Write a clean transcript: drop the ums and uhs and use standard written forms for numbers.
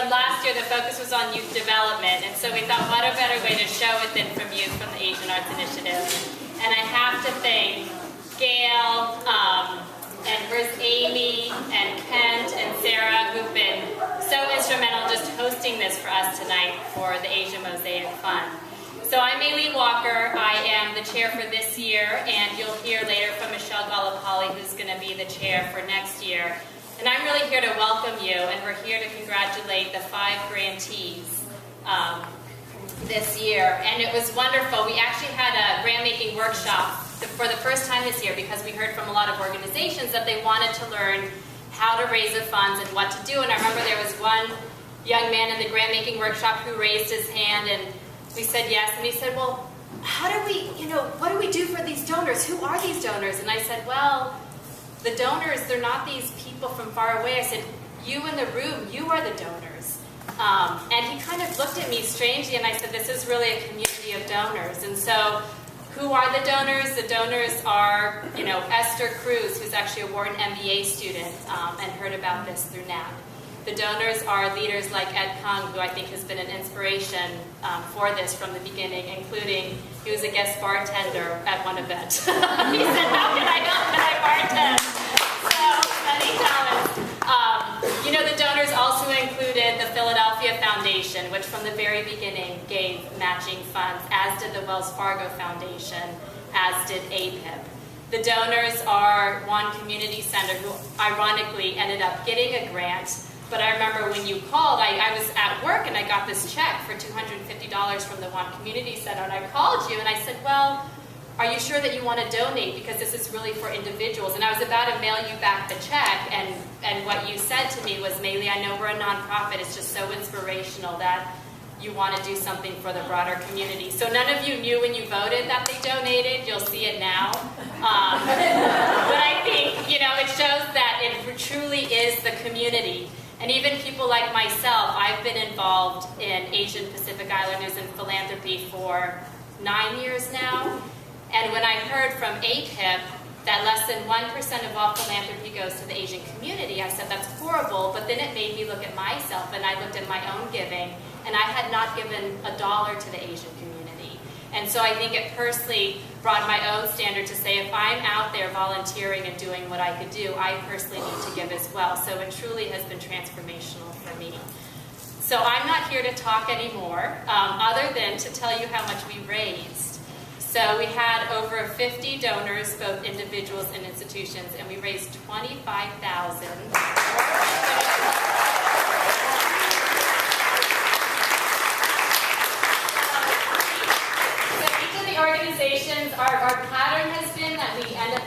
but last year the focus was on youth development, and so we thought, what a better way to show it than from youth from the Asian Arts Initiative. And I have to thank Gail, and where's Amy, and Kent, and Sarah, who've been so instrumental just hosting this for us tonight for the Asia Mosaic Fund. So I'm Mailee Walker. I am the chair for this year, and you'll hear later from Michelle Gallipoli, who's going to be the chair for next year. And I'm really here to welcome you, and we're here to congratulate the 5 grantees this year. And it was wonderful. We actually had a grant-making workshop for the first time this year because we heard from a lot of organizations that they wanted to learn how to raise the funds and what to do. And I remember there was one young man in the grant-making workshop who raised his hand, and we said yes, and he said, well, how do we, what do we do for these donors? Who are these donors? And I said, well, the donors, they're not these people from far away. I said, you in the room, you are the donors. And he kind of looked at me strangely, and I said, this is really a community of donors. And so, who are the donors? The donors are, Esther Cruz, who's actually a Wharton MBA student, and heard about this through NAP. The donors are leaders like Ed Kung, who I think has been an inspiration for this from the beginning, including he was a guest bartender at one event. He said, how can I help? Can I bartend? So, many comments. The donors also included the Philadelphia Foundation, which from the very beginning gave matching funds, as did the Wells Fargo Foundation, as did APIP. The donors are One Community Center, who ironically ended up getting a grant. But I remember when you called, I was at work and I got this check for $250 from the One Community Center, and I called you and I said, well, are you sure that you want to donate, because this is really for individuals? And I was about to mail you back the check, and what you said to me was, Mailee, I know we're a nonprofit, it's just so inspirational that you want to do something for the broader community. So none of you knew when you voted that they donated. You'll see it now. But I think, it shows that it truly is the community. And even people like myself, I've been involved in Asian Pacific Islanders and philanthropy for 9 years now. And when I heard from APIP that less than 1% of all philanthropy goes to the Asian community, I said, that's horrible. But then it made me look at myself, and I looked at my own giving, and I had not given $1 to the Asian community. And so I think it personally brought my own standard to say, if I'm out there volunteering and doing what I could do, I personally need to give as well. So it truly has been transformational for me. So I'm not here to talk anymore, other than to tell you how much we raised. So we had over 50 donors, both individuals and institutions, and we raised $25,000. Organizations, our pattern has been that we end up